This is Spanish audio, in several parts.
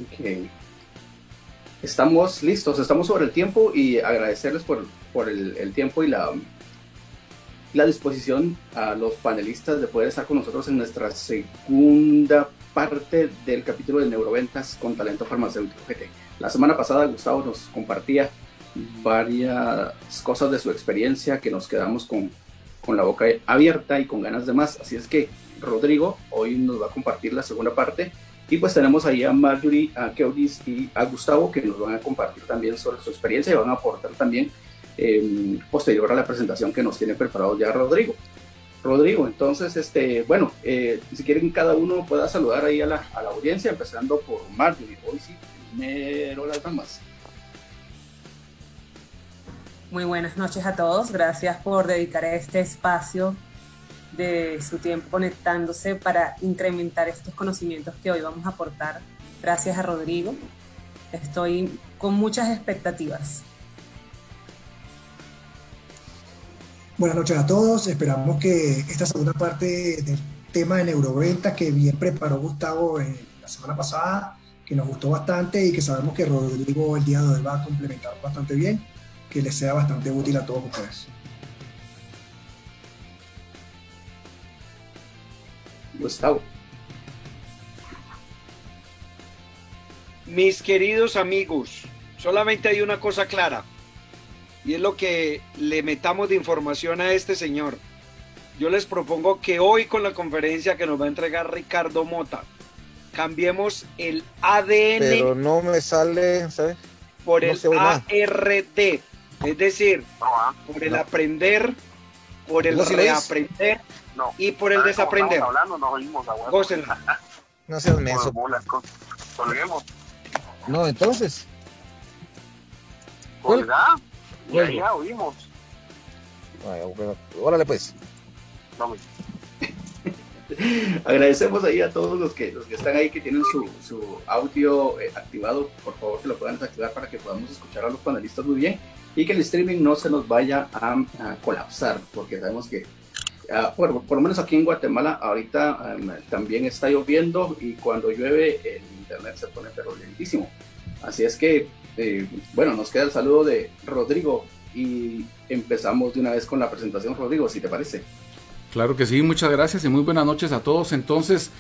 Ok. Estamos listos, estamos sobre el tiempo y agradecerles por el tiempo y la disposición a los panelistas de poder estar con nosotros en nuestra segunda parte del capítulo de Neuroventas con Talento Farmacéutico GT. La semana pasada Gustavo nos compartía varias cosas de su experiencia que nos quedamos con la boca abierta y con ganas de más. Así es que Rodrigo hoy nos va a compartir la segunda parte. Y pues tenemos ahí a Marjorie, a Keudis y a Gustavo que nos van a compartir también sobre su experiencia y van a aportar también posterior a la presentación que nos tiene preparado ya Rodrigo. Rodrigo, entonces, bueno, si quieren cada uno pueda saludar ahí a la audiencia, empezando por Marjorie. Hoy sí, primero las damas. Muy buenas noches a todos, gracias por dedicar este espacio de su tiempo conectándose para incrementar estos conocimientos que hoy vamos a aportar. Gracias a Rodrigo, estoy con muchas expectativas. Buenas noches a todos, esperamos que esta segunda parte del tema de neuroventas que bien preparó Gustavo la semana pasada, que nos gustó bastante y que sabemos que Rodrigo el día de hoy va a complementar bastante bien, que les sea bastante útil a todos ustedes. Gustavo. Mis queridos amigos, solamente hay una cosa clara y es lo que le metamos de información a este señor. Yo les propongo que hoy con la conferencia que nos va a entregar Ricardo Mota, cambiemos el ADN. Pero no me sale, ¿sabes? Por no el ART, es decir, por el aprender, por el reaprender. No, y por el desaprender. Hablando, nos oímos, Gócenla. No seas menso. Colguemos. No, entonces. Colga. Ya oímos. Órale pues. Vamos. Agradecemos ahí a todos los que están ahí, que tienen su audio activado. Por favor, que lo puedan desactivar para que podamos escuchar a los panelistas muy bien y que el streaming no se nos vaya a colapsar, porque sabemos que por lo menos aquí en Guatemala ahorita también está lloviendo y cuando llueve el internet se pone pero lentísimo. Así es que, bueno, nos queda el saludo de Rodrigo y empezamos de una vez con la presentación. Rodrigo, si te parece. Claro que sí, muchas gracias y muy buenas noches a todos. Entonces,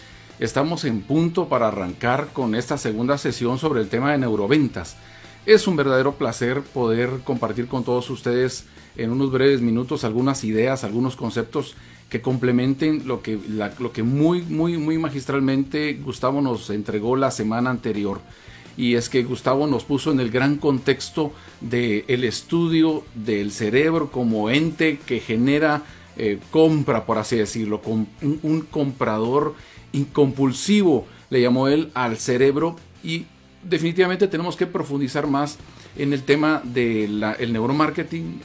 estamos en punto para arrancar con esta segunda sesión sobre el tema de neuroventas. Es un verdadero placer poder compartir con todos ustedes en unos breves minutos algunas ideas, algunos conceptos que complementen lo que muy magistralmente Gustavo nos entregó la semana anterior. Y es que Gustavo nos puso en el gran contexto del estudio del cerebro como ente que genera compra, por así decirlo, con un comprador incompulsivo, le llamó él al cerebro, y definitivamente tenemos que profundizar más en el tema del neuromarketing.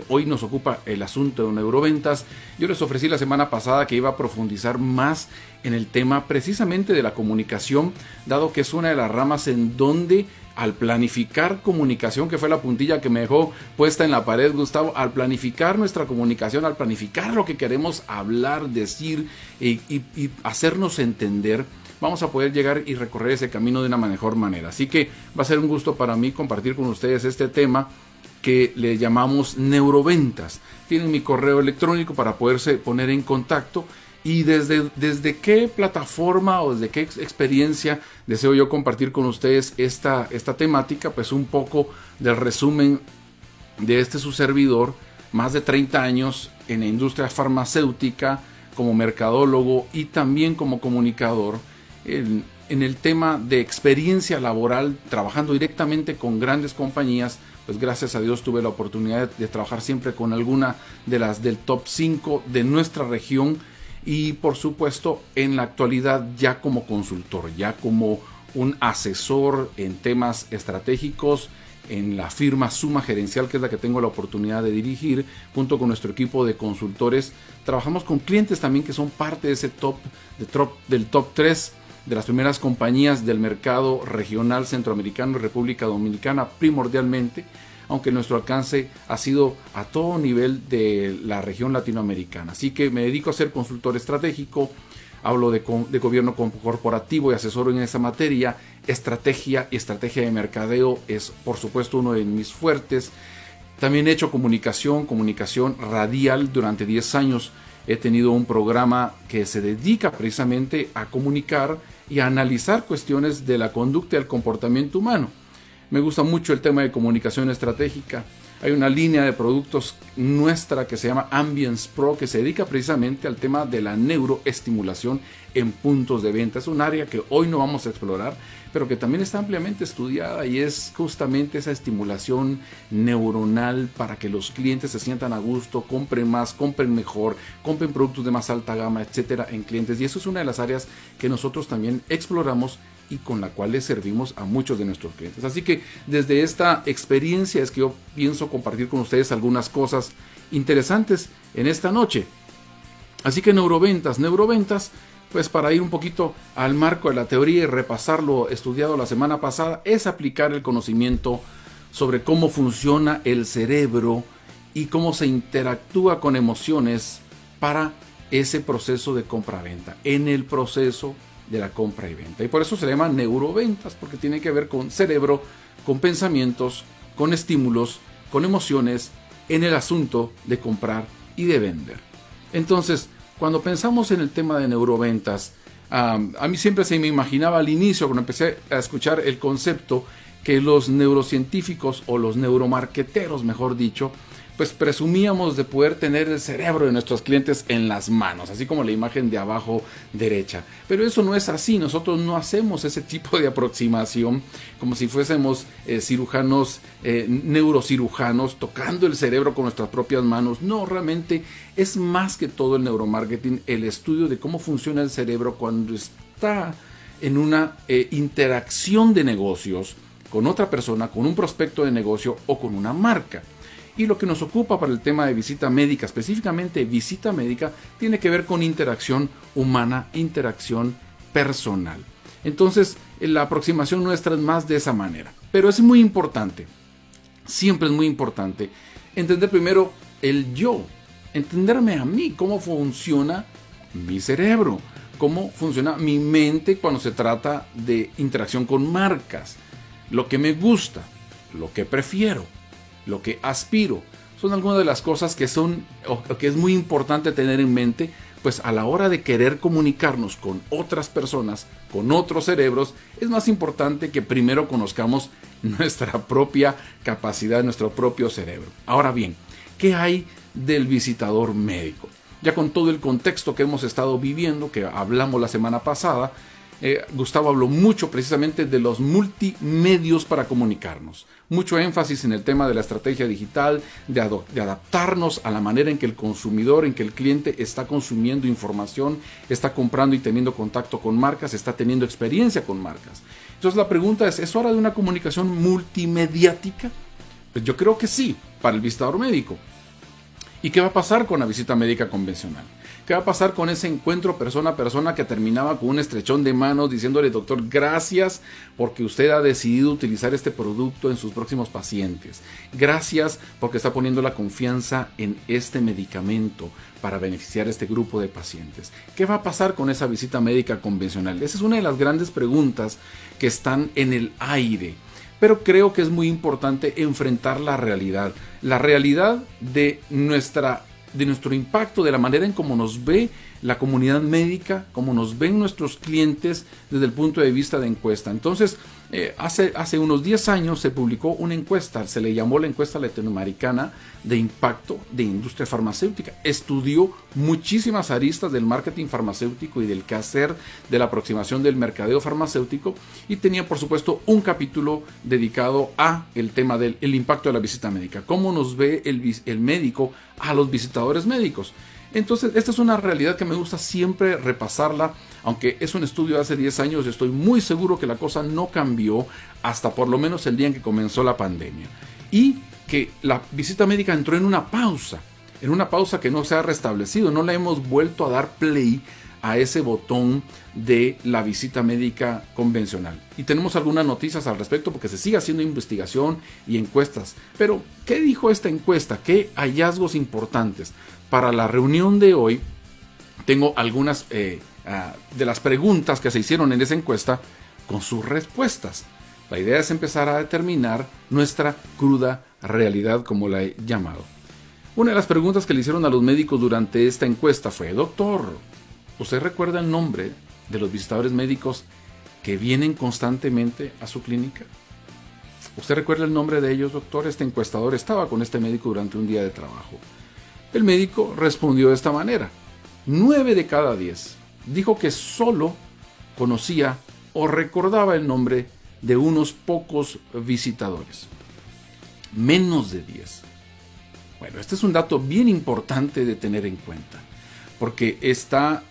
Hoy nos ocupa el asunto de neuroventas. Yo les ofrecí la semana pasada que iba a profundizar más en el tema precisamente de la comunicación, dado que es una de las ramas en donde al planificar comunicación, que fue la puntilla que me dejó puesta en la pared Gustavo, al planificar nuestra comunicación, al planificar lo que queremos hablar, decir y hacernos entender, vamos a poder llegar y recorrer ese camino de una mejor manera. Así que va a ser un gusto para mí compartir con ustedes este tema que le llamamos neuroventas. Tienen mi correo electrónico para poderse poner en contacto. Y desde qué plataforma o desde qué experiencia deseo yo compartir con ustedes esta temática, pues un poco del resumen de su servidor, más de 30 años en la industria farmacéutica como mercadólogo y también como comunicador, en el tema de experiencia laboral, trabajando directamente con grandes compañías. Pues gracias a Dios tuve la oportunidad de trabajar siempre con alguna de las del top 5 de nuestra región. Y por supuesto en la actualidad ya como consultor, ya como un asesor en temas estratégicos en la firma Suma Gerencial, que es la que tengo la oportunidad de dirigir junto con nuestro equipo de consultores. Trabajamos con clientes también que son parte de ese del top 3 de las primeras compañías del mercado regional centroamericano y República Dominicana primordialmente, aunque nuestro alcance ha sido a todo nivel de la región latinoamericana. Así que me dedico a ser consultor estratégico, hablo de gobierno corporativo y asesoro en esa materia. Estrategia y estrategia de mercadeo es, por supuesto, uno de mis fuertes. También he hecho comunicación radial durante 10 años. He tenido un programa que se dedica precisamente a comunicar y a analizar cuestiones de la conducta y el comportamiento humano. Me gusta mucho el tema de comunicación estratégica. Hay una línea de productos nuestra que se llama Ambience Pro, que se dedica precisamente al tema de la neuroestimulación en puntos de venta. Es un área que hoy no vamos a explorar, pero que también está ampliamente estudiada, y es justamente esa estimulación neuronal para que los clientes se sientan a gusto, compren más, compren mejor, compren productos de más alta gama, etcétera, en clientes. Y eso es una de las áreas que nosotros también exploramos y con la cual les servimos a muchos de nuestros clientes. Así que desde esta experiencia es que yo pienso compartir con ustedes algunas cosas interesantes en esta noche. Así que neuroventas, pues para ir un poquito al marco de la teoría y repasar lo estudiado la semana pasada, es aplicar el conocimiento sobre cómo funciona el cerebro y cómo se interactúa con emociones para ese proceso de compra-venta, en el proceso de la compra y venta. Y por eso se le llama neuroventas, porque tiene que ver con cerebro, con pensamientos, con estímulos, con emociones en el asunto de comprar y de vender. Entonces, cuando pensamos en el tema de neuroventas, a mí siempre se me imaginaba al inicio, cuando empecé a escuchar el concepto, que los neurocientíficos o los neuromarqueteros, mejor dicho, pues presumíamos de poder tener el cerebro de nuestros clientes en las manos, así como la imagen de abajo derecha. Pero eso no es así. Nosotros no hacemos ese tipo de aproximación como si fuésemos cirujanos, neurocirujanos, tocando el cerebro con nuestras propias manos. No, realmente es más que todo el neuromarketing, el estudio de cómo funciona el cerebro cuando está en una interacción de negocios con otra persona, con un prospecto de negocio o con una marca. Y lo que nos ocupa para el tema de visita médica, específicamente visita médica, tiene que ver con interacción humana, interacción personal. Entonces, la aproximación nuestra es más de esa manera. Pero es muy importante, siempre es muy importante, entender primero el yo, entenderme a mí, cómo funciona mi cerebro, cómo funciona mi mente cuando se trata de interacción con marcas, lo que me gusta, lo que prefiero, lo que aspiro. Son algunas de las cosas que son, o que es muy importante tener en mente, pues a la hora de querer comunicarnos con otras personas, con otros cerebros, es más importante que primero conozcamos nuestra propia capacidad, nuestro propio cerebro. Ahora bien, ¿qué hay del visitador médico? Ya con todo el contexto que hemos estado viviendo, que hablamos la semana pasada, Gustavo habló mucho precisamente de los multimedios para comunicarnos. Mucho énfasis en el tema de la estrategia digital, de adaptarnos a la manera en que el consumidor, en que el cliente está consumiendo información, está comprando y teniendo contacto con marcas, está teniendo experiencia con marcas. Entonces la pregunta ¿es hora de una comunicación multimediática? Pues yo creo que sí, para el visitador médico. ¿Y qué va a pasar con la visita médica convencional? ¿Qué va a pasar con ese encuentro persona a persona que terminaba con un estrechón de manos diciéndole, doctor, gracias porque usted ha decidido utilizar este producto en sus próximos pacientes? Gracias porque está poniendo la confianza en este medicamento para beneficiar a este grupo de pacientes. ¿Qué va a pasar con esa visita médica convencional? Esa es una de las grandes preguntas que están en el aire. Pero creo que es muy importante enfrentar la realidad de nuestro impacto, de la manera en cómo nos ve la comunidad médica, cómo nos ven nuestros clientes desde el punto de vista de encuesta. Entonces, hace unos 10 años se publicó una encuesta, se le llamó la encuesta latinoamericana de impacto de industria farmacéutica. Estudió muchísimas aristas del marketing farmacéutico y del quehacer de la aproximación del mercadeo farmacéutico, y tenía por supuesto un capítulo dedicado a el tema del impacto de la visita médica, cómo nos ve el médico a los visitadores médicos. Entonces, esta es una realidad que me gusta siempre repasarla, aunque es un estudio de hace 10 años, y estoy muy seguro que la cosa no cambió hasta por lo menos el día en que comenzó la pandemia. Y que la visita médica entró en una pausa que no se ha restablecido, no le hemos vuelto a dar play a ese botón de la visita médica convencional. Y tenemos algunas noticias al respecto porque se sigue haciendo investigación y encuestas. Pero, ¿qué dijo esta encuesta? ¿Qué hallazgos importantes? Para la reunión de hoy tengo algunas de las preguntas que se hicieron en esa encuesta con sus respuestas. La idea es empezar a determinar nuestra cruda realidad, como la he llamado. Una de las preguntas que le hicieron a los médicos durante esta encuesta fue: doctor, ¿usted recuerda el nombre de los visitadores médicos que vienen constantemente a su clínica? ¿Usted recuerda el nombre de ellos, doctor? Este encuestador estaba con este médico durante un día de trabajo. El médico respondió de esta manera: 9 de cada 10 dijo que solo conocía o recordaba el nombre de unos pocos visitadores. Menos de 10. Bueno, este es un dato bien importante de tener en cuenta, porque está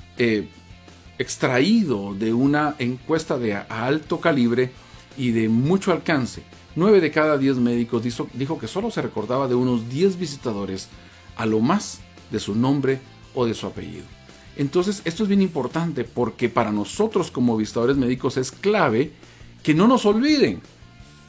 extraído de una encuesta de alto calibre y de mucho alcance. 9 de cada 10 médicos dijo que solo se recordaba de unos 10 visitadores, a lo más, de su nombre o de su apellido. Entonces, esto es bien importante porque para nosotros como visitadores médicos es clave que no nos olviden,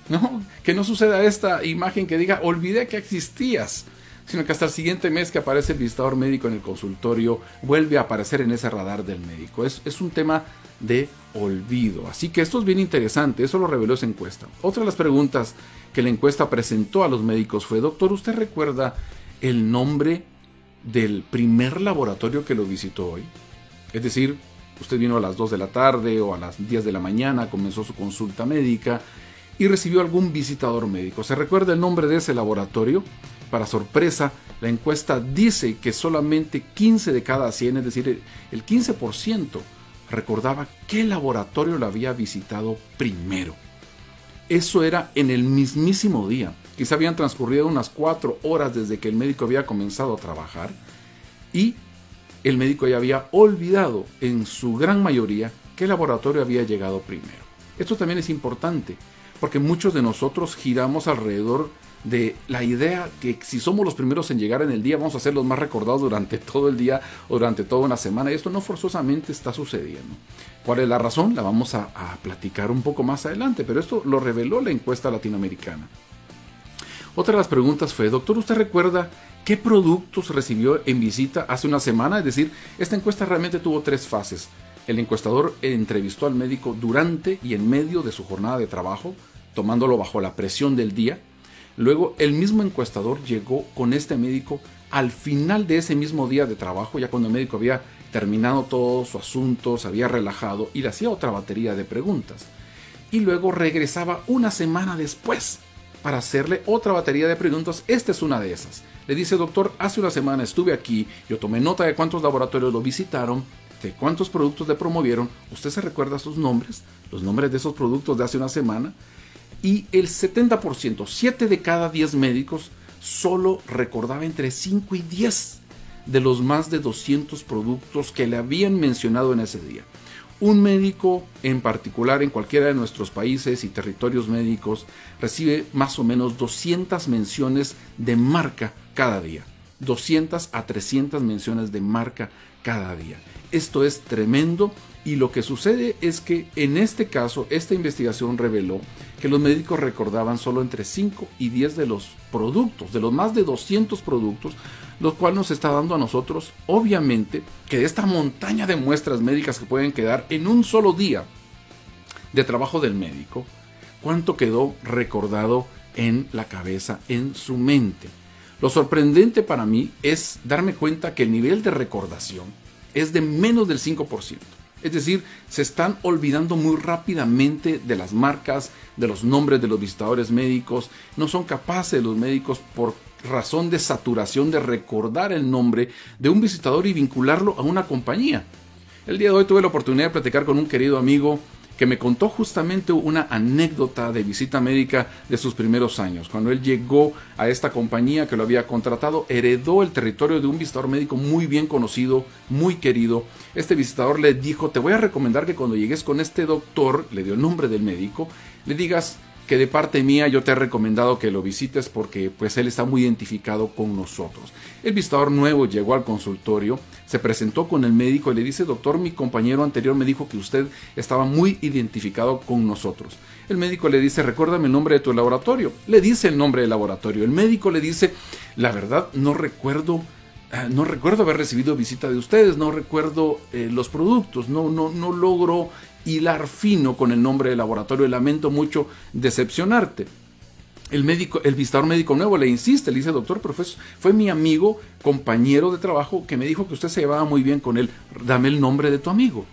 ¿no? Que no suceda esta imagen que diga, olvidé que existías, sino que hasta el siguiente mes que aparece el visitador médico en el consultorio, vuelve a aparecer en ese radar del médico. Es un tema de olvido. Así que esto es bien interesante, eso lo reveló esa encuesta. Otra de las preguntas que la encuesta presentó a los médicos fue: doctor, ¿usted recuerda el nombre del primer laboratorio que lo visitó hoy? Es decir, usted vino a las 2 de la tarde o a las 10 de la mañana, comenzó su consulta médica y recibió algún visitador médico. ¿Se recuerda el nombre de ese laboratorio? Para sorpresa, la encuesta dice que solamente 15 de cada 100, es decir, el 15%, recordaba qué laboratorio lo había visitado primero. Eso era en el mismísimo día. Quizá habían transcurrido unas 4 horas desde que el médico había comenzado a trabajar y el médico ya había olvidado en su gran mayoría qué laboratorio había llegado primero. Esto también es importante porque muchos de nosotros giramos alrededor de la idea que si somos los primeros en llegar en el día vamos a ser los más recordados durante todo el día o durante toda una semana, y esto no forzosamente está sucediendo. ¿Cuál es la razón? La vamos a platicar un poco más adelante, pero esto lo reveló la encuesta latinoamericana. Otra de las preguntas fue: doctor, ¿usted recuerda qué productos recibió en visita hace una semana? Es decir, esta encuesta realmente tuvo 3 fases. El encuestador entrevistó al médico durante y en medio de su jornada de trabajo, tomándolo bajo la presión del día. Luego, el mismo encuestador llegó con este médico al final de ese mismo día de trabajo, ya cuando el médico había terminado todo su asunto, se había relajado y le hacía otra batería de preguntas. Y luego regresaba una semana después para hacerle otra batería de preguntas. Esta es una de esas. Le dice: doctor, hace una semana estuve aquí, yo tomé nota de cuántos laboratorios lo visitaron, de cuántos productos le promovieron. ¿Usted se recuerda sus nombres? Los nombres de esos productos de hace una semana. Y el 70%, 7 de cada 10 médicos, solo recordaba entre 5 y 10 de los más de 200 productos que le habían mencionado en ese día. Un médico en particular en cualquiera de nuestros países y territorios médicos recibe más o menos 200 menciones de marca cada día. 200 a 300 menciones de marca cada día. Esto es tremendo, y lo que sucede es que en este caso, esta investigación reveló que los médicos recordaban solo entre 5 y 10 de los productos, de los más de 200 productos, lo cual nos está dando a nosotros, obviamente, que de esta montaña de muestras médicas que pueden quedar en un solo día de trabajo del médico, cuánto quedó recordado en la cabeza, en su mente. Lo sorprendente para mí es darme cuenta que el nivel de recordación es de menos del 5%. Es decir, se están olvidando muy rápidamente de las marcas, de los nombres de los visitadores médicos. No son capaces los médicos, por razón de saturación, de recordar el nombre de un visitador y vincularlo a una compañía. El día de hoy tuve la oportunidad de platicar con un querido amigo que me contó justamente una anécdota de visita médica de sus primeros años. Cuando él llegó a esta compañía que lo había contratado, heredó el territorio de un visitador médico muy bien conocido, muy querido. Este visitador le dijo: te voy a recomendar que cuando llegues con este doctor, le dio el nombre del médico, le digas que de parte mía yo te he recomendado que lo visites porque pues él está muy identificado con nosotros. El visitador nuevo llegó al consultorio, se presentó con el médico y le dice: doctor, mi compañero anterior me dijo que usted estaba muy identificado con nosotros. El médico le dice: recuérdame el nombre de tu laboratorio. Le dice el nombre del laboratorio. El médico le dice: la verdad no recuerdo no recuerdo haber recibido visita de ustedes, no recuerdo los productos, no logro hilar fino con el nombre del laboratorio y lamento mucho decepcionarte. El visitador médico nuevo le insiste, le dice, doctor, pero fue mi amigo, compañero de trabajo, que me dijo que usted se llevaba muy bien con él, dame el nombre de tu amigo.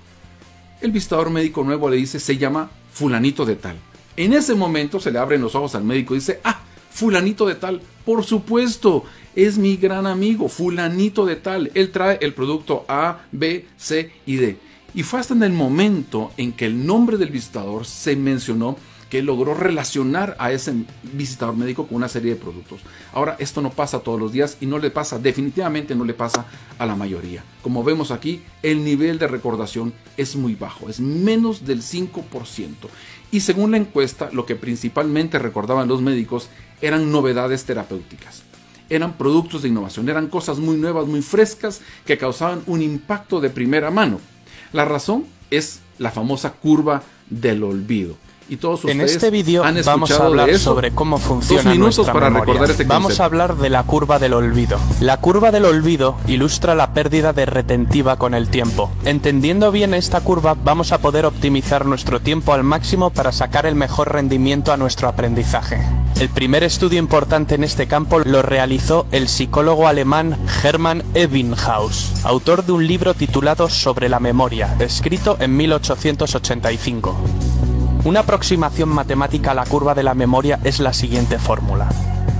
El visitador médico nuevo le dice, se llama fulanito de tal. En ese momento se le abren los ojos al médico y dice, fulanito de tal, por supuesto, es mi gran amigo, fulanito de tal, él trae el producto A, B, C y D. Y fue hasta en el momento en que el nombre del visitador se mencionó que logró relacionar a ese visitador médico con una serie de productos. Ahora, esto no pasa todos los días y no le pasa, definitivamente no le pasa a la mayoría. Como vemos aquí, el nivel de recordación es muy bajo, es menos del 5%. Y según la encuesta, lo que principalmente recordaban los médicos eran novedades terapéuticas. Eran productos de innovación, eran cosas muy nuevas, muy frescas, que causaban un impacto de primera mano. La razón es la famosa curva del olvido. Y todos ustedes en este vídeo vamos a de hablar eso. sobre cómo funciona 2 minutos nuestra para memoria. recordar este Vamos concepto. a hablar de la curva del olvido. La curva del olvido ilustra la pérdida de retentiva con el tiempo. Entendiendo bien esta curva, vamos a poder optimizar nuestro tiempo al máximo para sacar el mejor rendimiento a nuestro aprendizaje. El primer estudio importante en este campo lo realizó el psicólogo alemán Hermann Ebbinghaus, autor de un libro titulado Sobre la memoria, escrito en 1885. Una aproximación matemática a la curva de la memoria es la siguiente fórmula,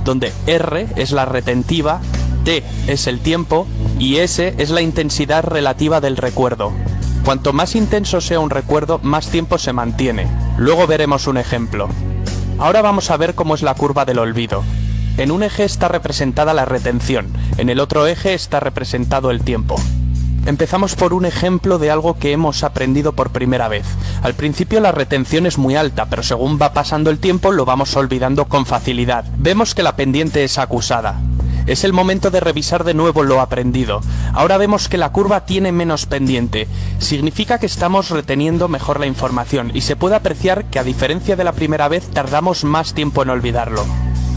donde R es la retentiva, T es el tiempo y S es la intensidad relativa del recuerdo. Cuanto más intenso sea un recuerdo, más tiempo se mantiene. Luego veremos un ejemplo. Ahora vamos a ver cómo es la curva del olvido. En un eje está representada la retención, en el otro eje está representado el tiempo. Empezamos por un ejemplo de algo que hemos aprendido por primera vez. Al principio la retención es muy alta, pero según va pasando el tiempo lo vamos olvidando con facilidad. Vemos que la pendiente es acusada. Es el momento de revisar de nuevo lo aprendido. Ahora vemos que la curva tiene menos pendiente. Significa que estamos reteniendo mejor la información y se puede apreciar que a diferencia de la primera vez tardamos más tiempo en olvidarlo.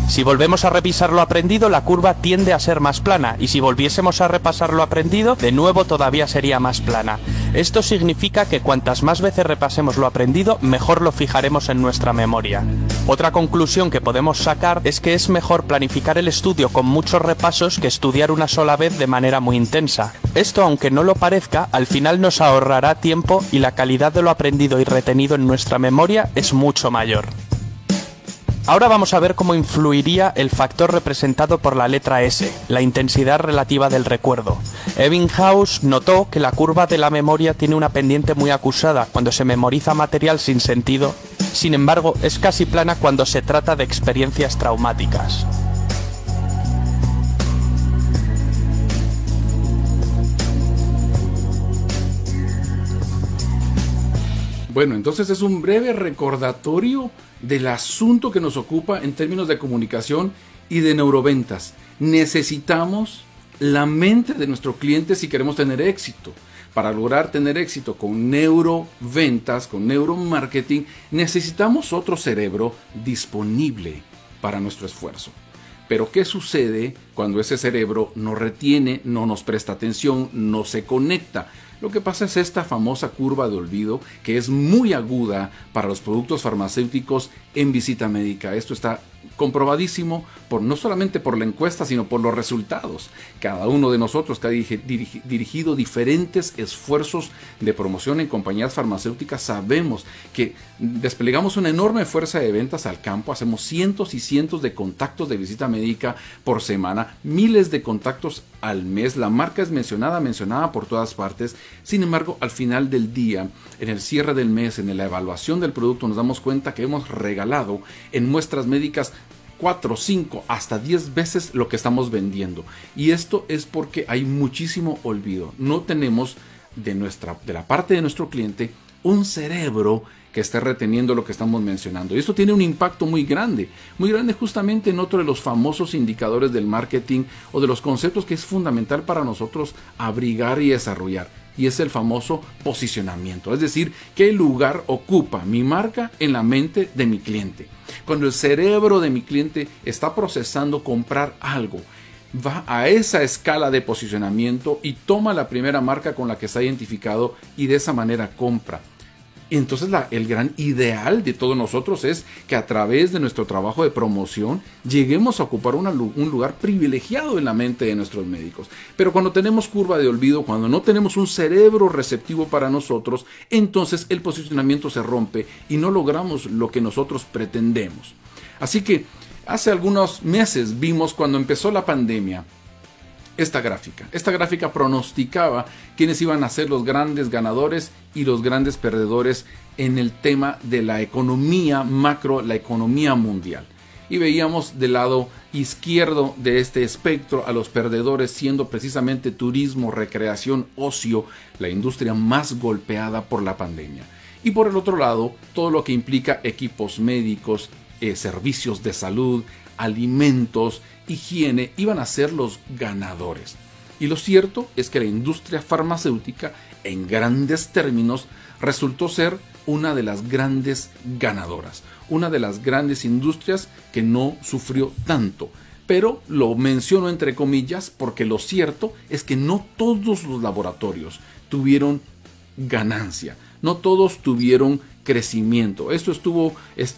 Si volvemos a revisar lo aprendido, la curva tiende a ser más plana, y si volviésemos a repasar lo aprendido, de nuevo todavía sería más plana. Esto significa que cuantas más veces repasemos lo aprendido, mejor lo fijaremos en nuestra memoria. Otra conclusión que podemos sacar es que es mejor planificar el estudio con muchos repasos que estudiar una sola vez de manera muy intensa. Esto, aunque no lo parezca, al final nos ahorrará tiempo y la calidad de lo aprendido y retenido en nuestra memoria es mucho mayor. Ahora vamos a ver cómo influiría el factor representado por la letra S, la intensidad relativa del recuerdo. Ebbinghaus notó que la curva de la memoria tiene una pendiente muy acusada cuando se memoriza material sin sentido, sin embargo es casi plana cuando se trata de experiencias traumáticas. Bueno, entonces es un breve recordatorio del asunto que nos ocupa en términos de comunicación y de neuroventas. Necesitamos la mente de nuestro cliente si queremos tener éxito. Para lograr tener éxito con neuroventas, con neuromarketing, necesitamos otro cerebro disponible para nuestro esfuerzo. Pero ¿qué sucede cuando ese cerebro no retiene, no nos presta atención, no se conecta? Lo que pasa es esta famosa curva de olvido que es muy aguda para los productos farmacéuticos en visita médica. Esto está comprobadísimo no solamente por la encuesta, sino por los resultados. Cada uno de nosotros que ha dirigido diferentes esfuerzos de promoción en compañías farmacéuticas sabemos que desplegamos una enorme fuerza de ventas al campo, hacemos cientos y cientos de contactos de visita médica por semana, miles de contactos al mes, la marca es mencionada por todas partes. Sin embargo, al final del día, en el cierre del mes, en la evaluación del producto, nos damos cuenta que hemos regalado en muestras médicas 4, 5, hasta 10 veces lo que estamos vendiendo. Y esto es porque hay muchísimo olvido. No tenemos de la parte de nuestro cliente un cerebro que esté reteniendo lo que estamos mencionando. Y esto tiene un impacto muy grande justamente en otro de los famosos indicadores del marketing o de los conceptos que es fundamental para nosotros abrigar y desarrollar. Y es el famoso posicionamiento, es decir, qué lugar ocupa mi marca en la mente de mi cliente. Cuando el cerebro de mi cliente está procesando comprar algo, va a esa escala de posicionamiento y toma la primera marca con la que se ha identificado y de esa manera compra. Entonces el gran ideal de todos nosotros es que a través de nuestro trabajo de promoción lleguemos a ocupar un lugar privilegiado en la mente de nuestros médicos. Pero cuando tenemos curva de olvido, cuando no tenemos un cerebro receptivo para nosotros, entonces el posicionamiento se rompe y no logramos lo que nosotros pretendemos. Así que hace algunos meses vimos, cuando empezó la pandemia, esta gráfica pronosticaba quiénes iban a ser los grandes ganadores y los grandes perdedores en el tema de la economía macro, la economía mundial. Y veíamos del lado izquierdo de este espectro a los perdedores siendo precisamente turismo, recreación, ocio, la industria más golpeada por la pandemia. Y por el otro lado, todo lo que implica equipos médicos, servicios de salud, alimentos, higiene, iban a ser los ganadores. Y lo cierto es que la industria farmacéutica, en grandes términos, resultó ser una de las grandes ganadoras, una de las grandes industrias que no sufrió tanto. Pero lo menciono entre comillas porque lo cierto es que no todos los laboratorios tuvieron ganancia, no todos tuvieron crecimiento. Esto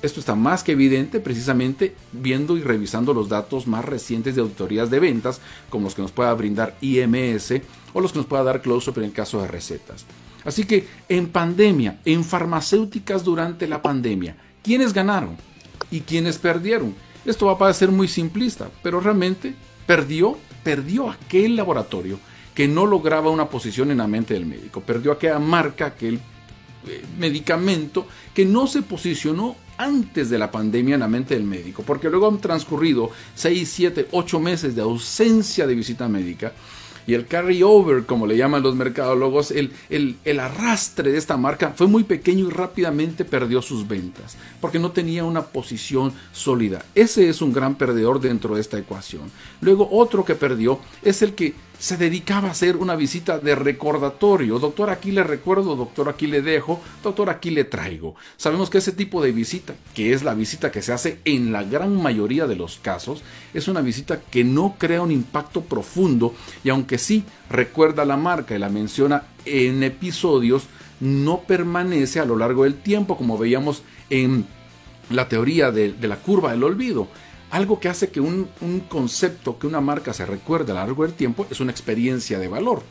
está más que evidente precisamente viendo y revisando los datos más recientes de auditorías de ventas, como los que nos pueda brindar IMS o los que nos pueda dar Close-Up en el caso de recetas. Así que en pandemia, en farmacéuticas durante la pandemia, ¿quiénes ganaron y quiénes perdieron? Esto va a parecer muy simplista, pero realmente perdió aquel laboratorio que no lograba una posición en la mente del médico, perdió aquella marca, aquel medicamento que no se posicionó antes de la pandemia en la mente del médico, porque luego han transcurrido 6, 7, 8 meses de ausencia de visita médica y el carry-over, como le llaman los mercadólogos, el arrastre de esta marca fue muy pequeño y rápidamente perdió sus ventas, porque no tenía una posición sólida. Ese es un gran perdedor dentro de esta ecuación. Luego otro que perdió es el que se dedicaba a hacer una visita de recordatorio. Doctor, aquí le recuerdo, doctor, aquí le dejo, doctor, aquí le traigo. Sabemos que ese tipo de visita, que es la visita que se hace en la gran mayoría de los casos, es una visita que no crea un impacto profundo y aunque sí recuerda la marca y la menciona en episodios, no permanece a lo largo del tiempo, como veíamos en la teoría de la curva del olvido. Algo que hace que un concepto, que una marca se recuerde a lo largo del tiempo, es una experiencia de valor.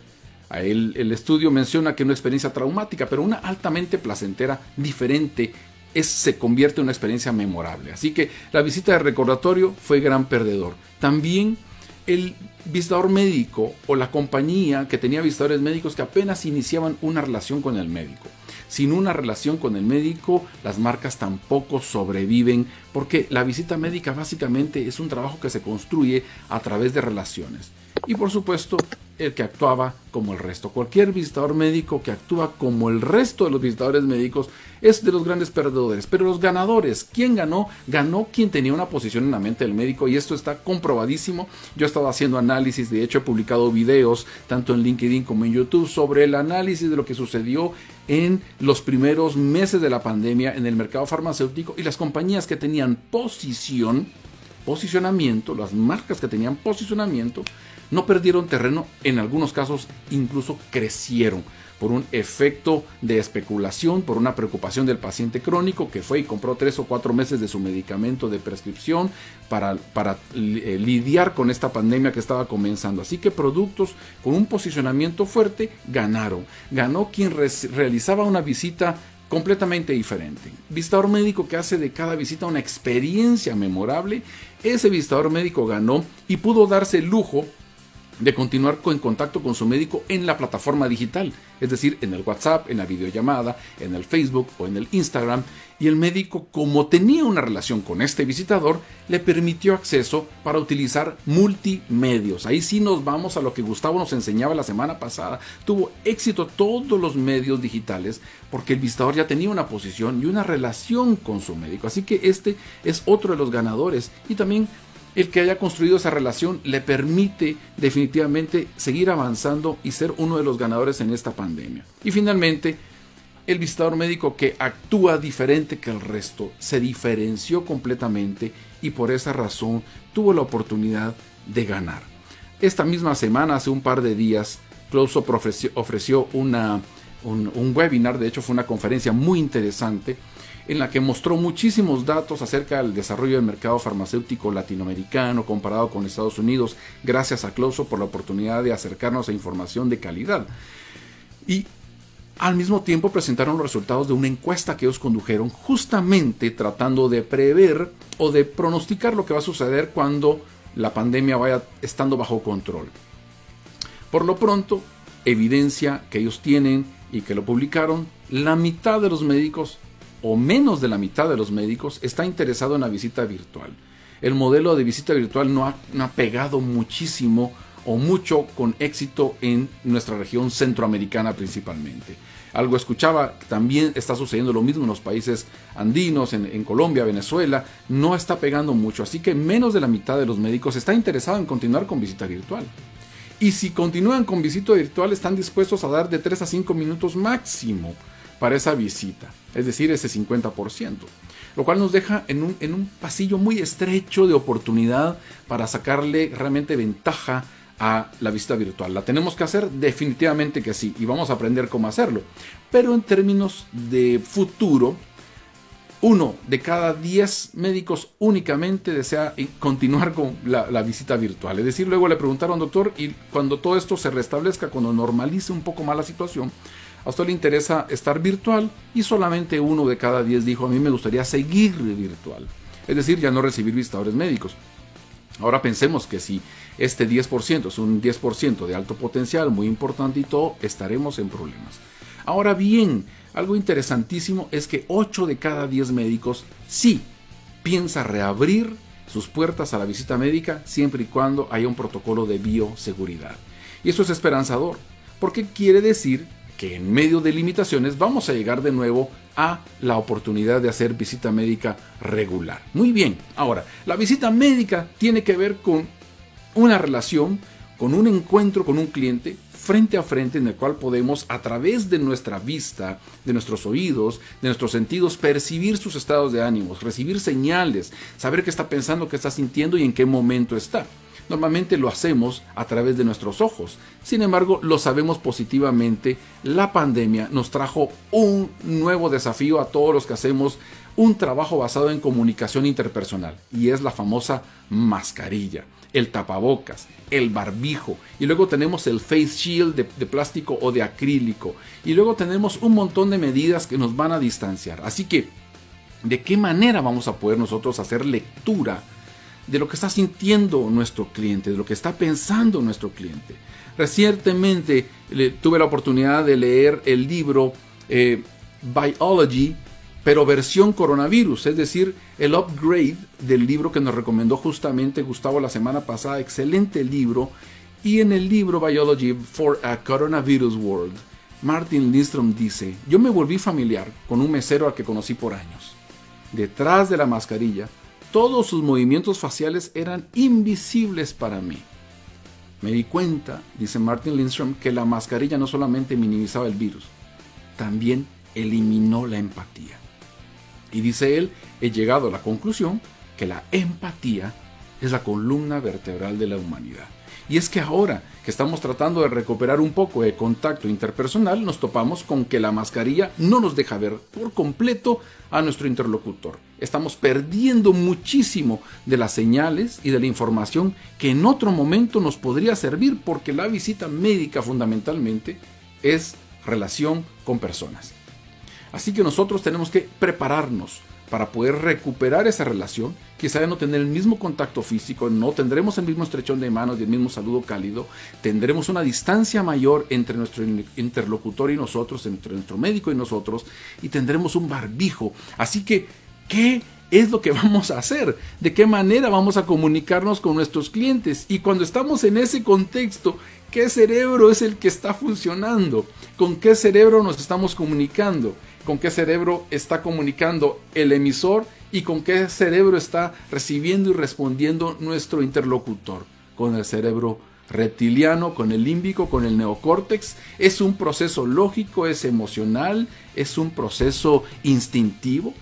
El estudio menciona que una experiencia traumática, pero una altamente placentera, diferente, se convierte en una experiencia memorable. Así que la visita de recordatorio fue gran perdedor. También el visitador médico o la compañía que tenía visitadores médicos que apenas iniciaban una relación con el médico. Sin una relación con el médico, las marcas tampoco sobreviven, porque la visita médica básicamente es un trabajo que se construye a través de relaciones. Y por supuesto, el que actuaba como el resto. Cualquier visitador médico que actúa como el resto de los visitadores médicos es de los grandes perdedores. Pero los ganadores, ¿quién ganó? Ganó quien tenía una posición en la mente del médico, y esto está comprobadísimo. Yo he estado haciendo análisis, de hecho he publicado videos tanto en LinkedIn como en YouTube sobre el análisis de lo que sucedió en los primeros meses de la pandemia en el mercado farmacéutico, y las compañías que tenían posicionamiento, las marcas que tenían posicionamiento, no perdieron terreno, en algunos casos incluso crecieron por un efecto de especulación, por una preocupación del paciente crónico que fue y compró 3 o 4 meses de su medicamento de prescripción para lidiar con esta pandemia que estaba comenzando. Así que productos con un posicionamiento fuerte ganaron. Ganó quien realizaba una visita completamente diferente. Visitador médico que hace de cada visita una experiencia memorable. Ese visitador médico ganó y pudo darse el lujo de continuar en contacto con su médico en la plataforma digital, es decir, en el WhatsApp, en la videollamada, en el Facebook o en el Instagram, y el médico, como tenía una relación con este visitador, le permitió acceso para utilizar multimedios. Ahí sí nos vamos a lo que Gustavo nos enseñaba la semana pasada. Tuvo éxito todos los medios digitales porque el visitador ya tenía una posición y una relación con su médico. Así que este es otro de los ganadores, y también el que haya construido esa relación le permite definitivamente seguir avanzando y ser uno de los ganadores en esta pandemia. Y finalmente, el visitador médico que actúa diferente que el resto, se diferenció completamente y por esa razón tuvo la oportunidad de ganar. esta misma semana, hace un par de días, Close-Up ofreció un webinar, de hecho fue una conferencia muy interesante, en la que mostró muchísimos datos acerca del desarrollo del mercado farmacéutico latinoamericano comparado con Estados Unidos, gracias a Close-Up por la oportunidad de acercarnos a información de calidad. Y al mismo tiempo presentaron los resultados de una encuesta que ellos condujeron, justamente tratando de prever o de pronosticar lo que va a suceder cuando la pandemia vaya estando bajo control. Por lo pronto, evidencia que ellos tienen y que lo publicaron, la mitad de los médicos o menos de la mitad de los médicos está interesado en la visita virtual. El modelo de visita virtual no ha pegado muchísimo o mucho con éxito en nuestra región centroamericana principalmente. Algo escuchaba, también está sucediendo lo mismo en los países andinos, en Colombia, Venezuela, no está pegando mucho, así que menos de la mitad de los médicos está interesado en continuar con visita virtual. Y si continúan con visita virtual, están dispuestos a dar de 3 a 5 minutos máximo para esa visita, es decir, ese 50%, lo cual nos deja en un pasillo muy estrecho de oportunidad para sacarle realmente ventaja a la visita virtual. ¿La tenemos que hacer? Definitivamente que sí, y vamos a aprender cómo hacerlo. Pero en términos de futuro, 1 de cada 10 médicos únicamente desea continuar con la visita virtual. Es decir, luego le preguntaron, doctor, y cuando todo esto se restablezca, cuando normalice un poco más la situación, ¿a usted le interesa estar virtual? Y solamente 1 de cada 10 dijo, a mí me gustaría seguir virtual. Es decir, ya no recibir visitadores médicos. Ahora pensemos que si este 10% es un 10% de alto potencial, muy importante y todo, estaremos en problemas. Ahora bien, algo interesantísimo es que 8 de cada 10 médicos sí piensa reabrir sus puertas a la visita médica siempre y cuando haya un protocolo de bioseguridad. Y eso es esperanzador, porque quiere decir que en medio de limitaciones vamos a llegar de nuevo a la oportunidad de hacer visita médica regular. Muy bien, ahora, la visita médica tiene que ver con una relación, con un encuentro con un cliente frente a frente, en el cual podemos, a través de nuestra vista, de nuestros oídos, de nuestros sentidos, percibir sus estados de ánimos, recibir señales, saber qué está pensando, qué está sintiendo y en qué momento está. Normalmente lo hacemos a través de nuestros ojos. Sin embargo, lo sabemos positivamente. La pandemia nos trajo un nuevo desafío a todos los que hacemos un trabajo basado en comunicación interpersonal. Y es la famosa mascarilla, el tapabocas, el barbijo. Y luego tenemos el face shield de plástico o de acrílico. Y luego tenemos un montón de medidas que nos van a distanciar. Así que, ¿de qué manera vamos a poder nosotros hacer lectura de lo que está sintiendo nuestro cliente, de lo que está pensando nuestro cliente? Recientemente tuve la oportunidad de leer el libro Biology, pero versión coronavirus, es decir, el upgrade del libro que nos recomendó justamente Gustavo la semana pasada. Excelente libro. Y en el libro Biology for a Coronavirus World, Martin Lindstrom dice: yo me volví familiar con un mesero al que conocí por años. Detrás de la mascarilla, todos sus movimientos faciales eran invisibles para mí. Me di cuenta, dice Martin Lindstrom, que la mascarilla no solamente minimizaba el virus, también eliminó la empatía. Y dice él, he llegado a la conclusión que la empatía es la columna vertebral de la humanidad. Y es que ahora que estamos tratando de recuperar un poco de contacto interpersonal, nos topamos con que la mascarilla no nos deja ver por completo a nuestro interlocutor. Estamos perdiendo muchísimo de las señales y de la información que en otro momento nos podría servir, porque la visita médica fundamentalmente es relación con personas. Así que nosotros tenemos que prepararnos para poder recuperar esa relación. Quizá ya no tener el mismo contacto físico, no tendremos el mismo estrechón de manos y el mismo saludo cálido, tendremos una distancia mayor entre nuestro interlocutor y nosotros, entre nuestro médico y nosotros, y tendremos un barbijo. Así que, ¿qué es lo que vamos a hacer? ¿De qué manera vamos a comunicarnos con nuestros clientes? Y cuando estamos en ese contexto, ¿qué cerebro es el que está funcionando? ¿Con qué cerebro nos estamos comunicando? ¿Con qué cerebro está comunicando el emisor? ¿Y con qué cerebro está recibiendo y respondiendo nuestro interlocutor? Con el cerebro reptiliano, con el límbico, con el neocórtex. ¿Es un proceso lógico? ¿Es emocional? ¿Es un proceso instintivo?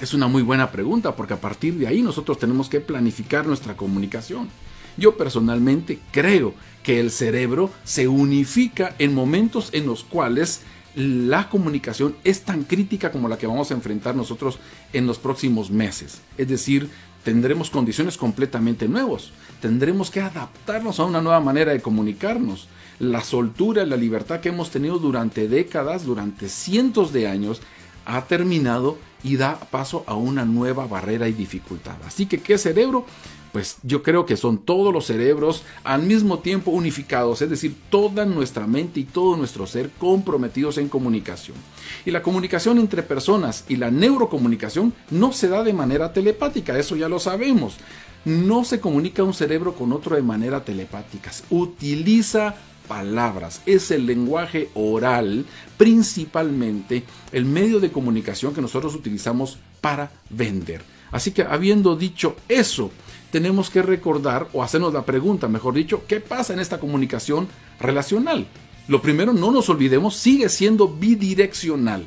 Es una muy buena pregunta, porque a partir de ahí nosotros tenemos que planificar nuestra comunicación. Yo personalmente creo que el cerebro se unifica en momentos en los cuales la comunicación es tan crítica como la que vamos a enfrentar nosotros en los próximos meses. Es decir, tendremos condiciones completamente nuevas. Tendremos que adaptarnos a una nueva manera de comunicarnos. La soltura, la libertad que hemos tenido durante décadas, durante cientos de años, ha terminado y da paso a una nueva barrera y dificultad. Así que, ¿qué cerebro? Pues yo creo que son todos los cerebros al mismo tiempo unificados, es decir, toda nuestra mente y todo nuestro ser comprometidos en comunicación. Y la comunicación entre personas y la neurocomunicación no se da de manera telepática, eso ya lo sabemos. No se comunica un cerebro con otro de manera telepática, utiliza palabras, es el lenguaje oral principalmente el medio de comunicación que nosotros utilizamos para vender. Así que habiendo dicho eso, tenemos que recordar o hacernos la pregunta, mejor dicho, ¿qué pasa en esta comunicación relacional? Lo primero, no nos olvidemos, sigue siendo bidireccional.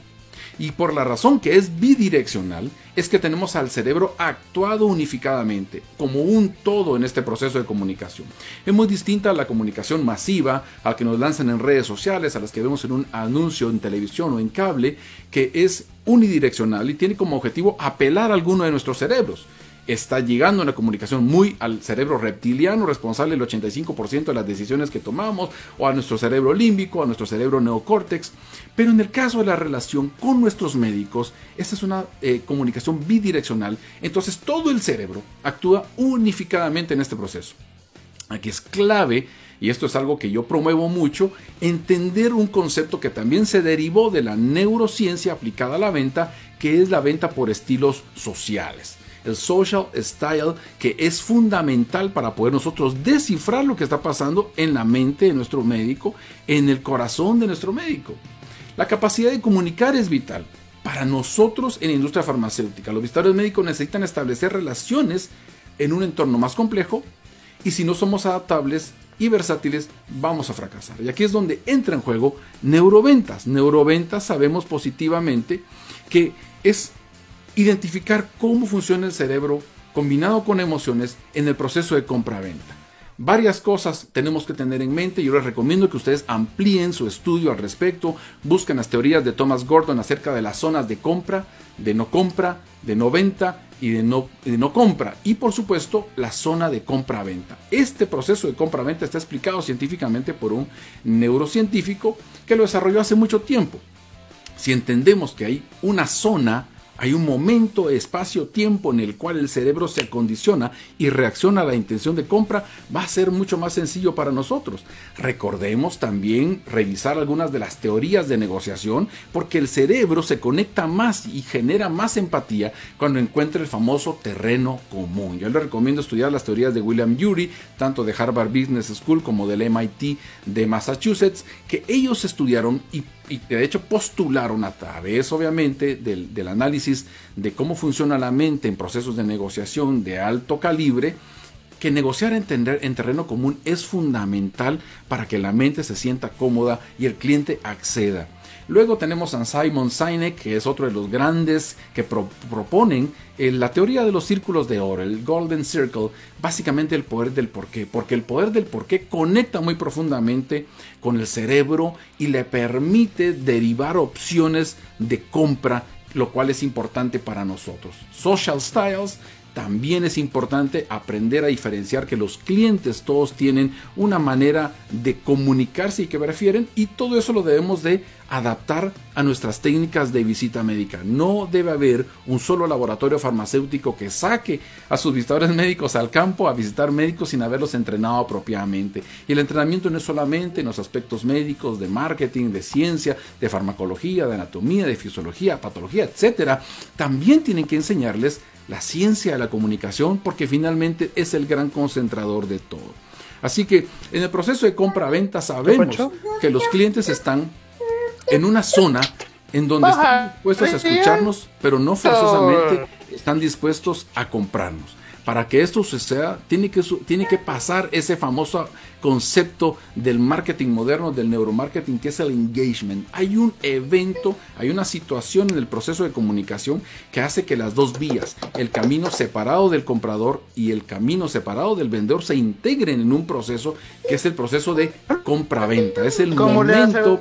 Y por la razón que es bidireccional, es que tenemos al cerebro actuado unificadamente, como un todo en este proceso de comunicación. Es muy distinta a la comunicación masiva, a la que nos lanzan en redes sociales, a las que vemos en un anuncio en televisión o en cable, que es unidireccional y tiene como objetivo apelar a alguno de nuestros cerebros. Está llegando una comunicación muy al cerebro reptiliano, responsable del 85% de las decisiones que tomamos, o a nuestro cerebro límbico, a nuestro cerebro neocórtex. Pero en el caso de la relación con nuestros médicos, esta es una comunicación bidireccional. Entonces todo el cerebro actúa unificadamente en este proceso. Aquí es clave, y esto es algo que yo promuevo mucho, entender un concepto que también se derivó de la neurociencia aplicada a la venta, que es la venta por estilos sociales. El social style, que es fundamental para poder nosotros descifrar lo que está pasando en la mente de nuestro médico, en el corazón de nuestro médico. La capacidad de comunicar es vital para nosotros en la industria farmacéutica. Los visitadores médicos necesitan establecer relaciones en un entorno más complejo, y si no somos adaptables y versátiles, vamos a fracasar. Y aquí es donde entra en juego neuroventas. Neuroventas, sabemos positivamente que es identificar cómo funciona el cerebro combinado con emociones en el proceso de compra-venta. Varias cosas tenemos que tener en mente. Yo les recomiendo que ustedes amplíen su estudio al respecto, busquen las teorías de Thomas Gordon acerca de las zonas de compra, de no venta y de no compra, y por supuesto la zona de compra-venta. Este proceso de compra-venta está explicado científicamente por un neurocientífico que lo desarrolló hace mucho tiempo. Si entendemos que hay una zona, hay un momento, espacio, tiempo en el cual el cerebro se acondiciona y reacciona a la intención de compra, va a ser mucho más sencillo para nosotros. Recordemos también revisar algunas de las teorías de negociación, porque el cerebro se conecta más y genera más empatía cuando encuentra el famoso terreno común. Yo les recomiendo estudiar las teorías de William Ury, tanto de Harvard Business School como del MIT de Massachusetts, que ellos estudiaron y de hecho postularon a través obviamente del análisis de cómo funciona la mente en procesos de negociación de alto calibre, que negociar en terreno común es fundamental para que la mente se sienta cómoda y el cliente acceda. Luego tenemos a Simon Sinek, que es otro de los grandes que proponen la teoría de los círculos de oro, el Golden Circle, básicamente el poder del porqué, porque el poder del porqué conecta muy profundamente con el cerebro y le permite derivar opciones de compra, lo cual es importante para nosotros. Social Styles. También es importante aprender a diferenciar que los clientes todos tienen una manera de comunicarse y que prefieren, y todo eso lo debemos de adaptar a nuestras técnicas de visita médica. No debe haber un solo laboratorio farmacéutico que saque a sus visitadores médicos al campo a visitar médicos sin haberlos entrenado apropiadamente. Y el entrenamiento no es solamente en los aspectos médicos, de marketing, de ciencia, de farmacología, de anatomía, de fisiología, patología, etcétera. También tienen que enseñarles la ciencia de la comunicación, porque finalmente es el gran concentrador de todo. Así que en el proceso de compra-venta sabemos que los clientes están en una zona en donde están dispuestos a escucharnos, pero no forzosamente están dispuestos a comprarnos. Para que esto suceda, tiene que pasar ese famoso concepto del marketing moderno, del neuromarketing, que es el engagement. Hay un evento, hay una situación en el proceso de comunicación que hace que las dos vías, el camino separado del comprador y el camino separado del vendedor, se integren en un proceso que es el proceso de compra-venta. Es el momento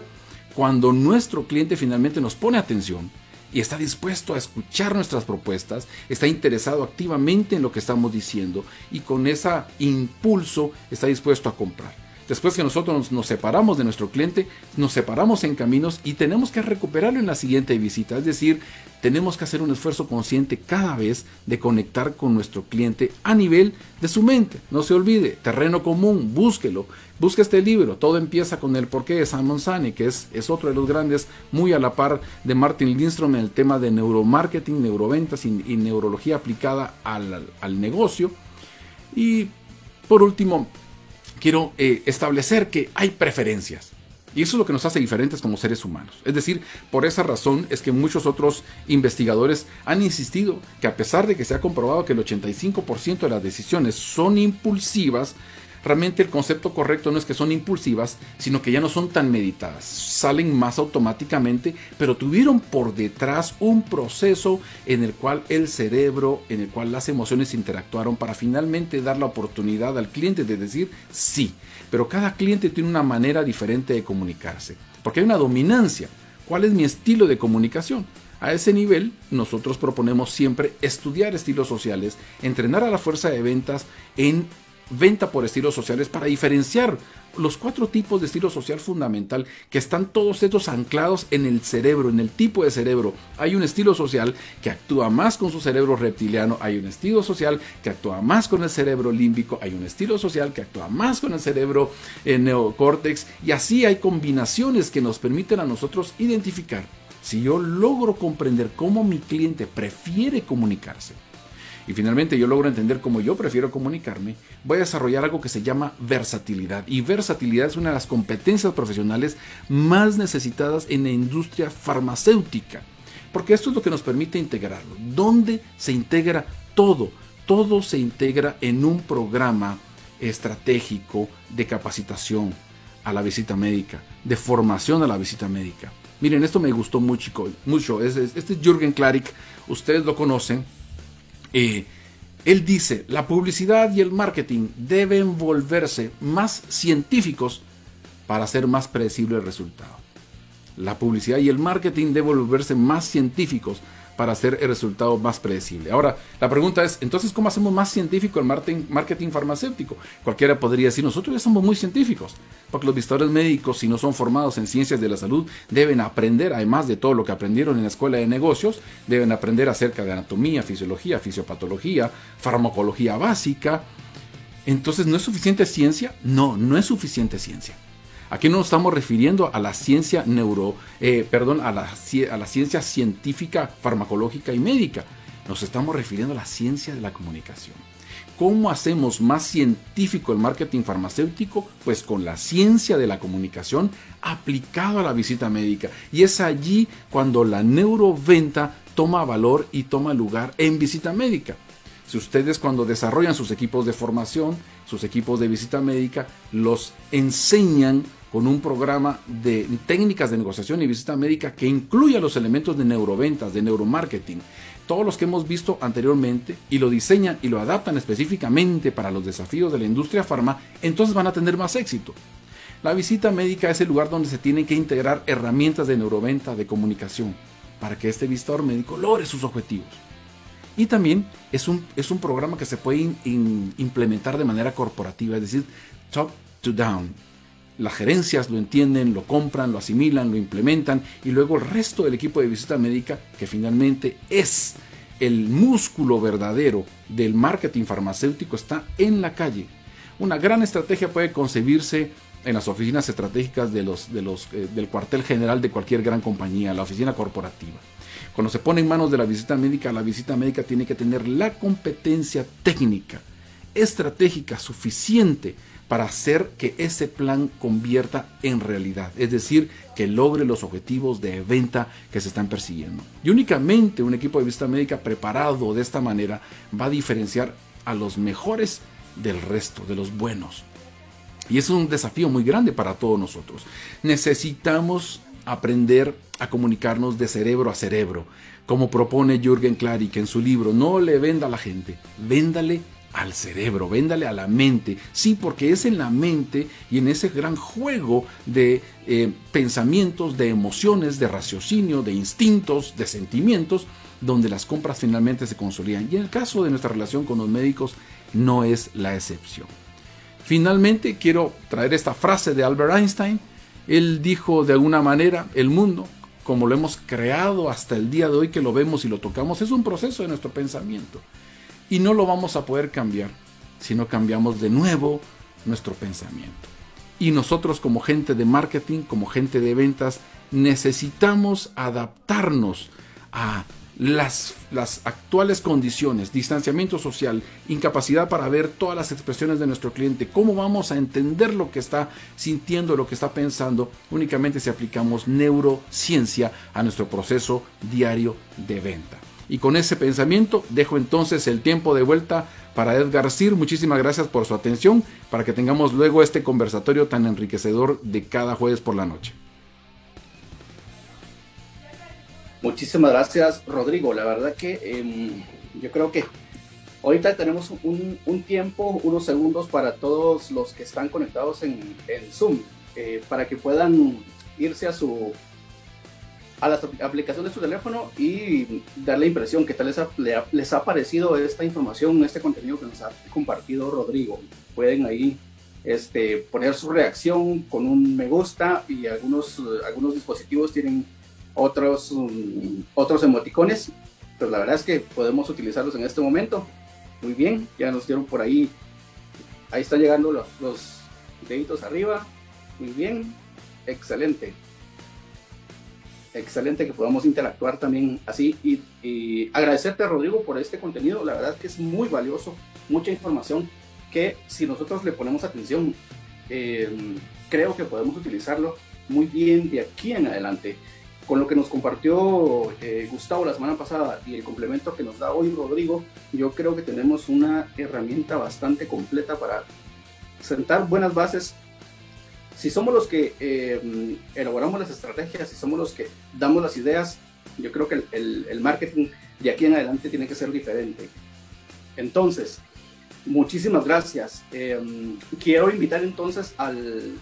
cuando nuestro cliente finalmente nos pone atención y está dispuesto a escuchar nuestras propuestas, está interesado activamente en lo que estamos diciendo y con ese impulso está dispuesto a comprar. Después que nosotros nos separamos de nuestro cliente, nos separamos en caminos y tenemos que recuperarlo en la siguiente visita. Es decir, tenemos que hacer un esfuerzo consciente cada vez de conectar con nuestro cliente a nivel de su mente. No se olvide, terreno común, búsquelo. Busque este libro, Todo empieza con el porqué, de Simon Sinek, que es otro de los grandes, muy a la par de Martin Lindstrom en el tema de neuromarketing, neuroventas y neurología aplicada al negocio. Y por último, quiero establecer que hay preferencias. Y eso es lo que nos hace diferentes como seres humanos. Es decir, por esa razón es que muchos otros investigadores han insistido que a pesar de que se ha comprobado que el 85% de las decisiones son impulsivas, realmente el concepto correcto no es que son impulsivas, sino que ya no son tan meditadas. Salen más automáticamente, pero tuvieron por detrás un proceso en el cual el cerebro, en el cual las emociones interactuaron para finalmente dar la oportunidad al cliente de decir sí. Pero cada cliente tiene una manera diferente de comunicarse, porque hay una dominancia. ¿Cuál es mi estilo de comunicación? A ese nivel, nosotros proponemos siempre estudiar estilos sociales, entrenar a la fuerza de ventas en venta por estilos sociales para diferenciar los 4 tipos de estilo social fundamental que están todos estos anclados en el cerebro, en el tipo de cerebro. Hay un estilo social que actúa más con su cerebro reptiliano, hay un estilo social que actúa más con el cerebro límbico, hay un estilo social que actúa más con el cerebro neocórtex, y así hay combinaciones que nos permiten a nosotros identificar. Si yo logro comprender cómo mi cliente prefiere comunicarse, y finalmente yo logro entender cómo yo prefiero comunicarme, voy a desarrollar algo que se llama versatilidad. Y versatilidad es una de las competencias profesionales más necesitadas en la industria farmacéutica. Porque esto es lo que nos permite integrarlo. ¿Dónde se integra todo? Todo se integra en un programa estratégico de capacitación a la visita médica, de formación a la visita médica. Miren, esto me gustó mucho. Este es Jürgen Klarik, ustedes lo conocen. Él dice, la publicidad y el marketing deben volverse más científicos para hacer más predecible el resultado. La publicidad y el marketing deben volverse más científicos para hacer el resultado más predecible. Ahora, la pregunta es, entonces, ¿cómo hacemos más científico el marketing farmacéutico? Cualquiera podría decir, nosotros ya somos muy científicos, porque los visitadores médicos, si no son formados en ciencias de la salud, deben aprender, además de todo lo que aprendieron en la escuela de negocios, deben aprender acerca de anatomía, fisiología, fisiopatología, farmacología básica. Entonces, ¿no es suficiente ciencia? No, no es suficiente ciencia. Aquí no nos estamos refiriendo a la ciencia a la ciencia científica, farmacológica y médica. Nos estamos refiriendo a la ciencia de la comunicación. ¿Cómo hacemos más científico el marketing farmacéutico? Pues con la ciencia de la comunicación aplicado a la visita médica. Y es allí cuando la neuroventa toma valor y toma lugar en visita médica. Si ustedes cuando desarrollan sus equipos de formación, sus equipos de visita médica, los enseñan con un programa de técnicas de negociación y visita médica que incluya los elementos de neuroventas, de neuromarketing, todos los que hemos visto anteriormente, y lo diseñan y lo adaptan específicamente para los desafíos de la industria farma, entonces van a tener más éxito. La visita médica es el lugar donde se tienen que integrar herramientas de neuroventa, de comunicación, para que este visitador médico logre sus objetivos. Y también es un programa que se puede implementar de manera corporativa, es decir, top to down. Las gerencias lo entienden, lo compran, lo asimilan, lo implementan, y luego el resto del equipo de visita médica, que finalmente es el músculo verdadero del marketing farmacéutico, está en la calle. Una gran estrategia puede concebirse en las oficinas estratégicas del cuartel general de cualquier gran compañía, la oficina corporativa. Cuando se pone en manos de la visita médica tiene que tener la competencia técnica, estratégica suficiente para hacer que ese plan convierta en realidad, es decir, que logre los objetivos de venta que se están persiguiendo. Y únicamente un equipo de visita médica preparado de esta manera va a diferenciar a los mejores del resto, de los buenos. Y es un desafío muy grande para todos nosotros. Necesitamos aprender a comunicarnos de cerebro a cerebro, como propone Jürgen Klarik en su libro. No le venda a la gente, véndale al cerebro, véndale a la mente. Sí, porque es en la mente y en ese gran juego de pensamientos, de emociones, de raciocinio, de instintos, de sentimientos, donde las compras finalmente se consolidan. Y en el caso de nuestra relación con los médicos, no es la excepción. Finalmente, quiero traer esta frase de Albert Einstein. Él dijo de alguna manera, el mundo, como lo hemos creado hasta el día de hoy que lo vemos y lo tocamos, es un proceso de nuestro pensamiento. Y no lo vamos a poder cambiar si no cambiamos de nuevo nuestro pensamiento. Y nosotros como gente de marketing, como gente de ventas, necesitamos adaptarnos a las actuales condiciones, distanciamiento social, incapacidad para ver todas las expresiones de nuestro cliente, cómo vamos a entender lo que está sintiendo, lo que está pensando, únicamente si aplicamos neurociencia a nuestro proceso diario de venta. Y con ese pensamiento dejo entonces el tiempo de vuelta para Edgar Sir. Muchísimas gracias por su atención, para que tengamos luego este conversatorio tan enriquecedor de cada jueves por la noche. Muchísimas gracias, Rodrigo. La verdad que yo creo que ahorita tenemos un tiempo, unos segundos para todos los que están conectados en Zoom, para que puedan irse a las aplicaciones de su teléfono y dar la impresión que tal les ha parecido esta información, este contenido que nos ha compartido Rodrigo. Pueden ahí poner su reacción con un me gusta, y algunos dispositivos tienen otros emoticones, pero la verdad es que podemos utilizarlos en este momento. Muy bien, ya nos dieron por ahí están llegando los deditos arriba. Muy bien, excelente que podamos interactuar también así, y agradecerte, Rodrigo, por este contenido. La verdad que es muy valioso, mucha información que si nosotros le ponemos atención, creo que podemos utilizarlo muy bien de aquí en adelante. Con lo que nos compartió Gustavo la semana pasada y el complemento que nos da hoy Rodrigo, yo creo que tenemos una herramienta bastante completa para sentar buenas bases. Si somos los que elaboramos las estrategias, si somos los que damos las ideas, yo creo que el marketing de aquí en adelante tiene que ser diferente. Entonces, muchísimas gracias. Quiero invitar entonces al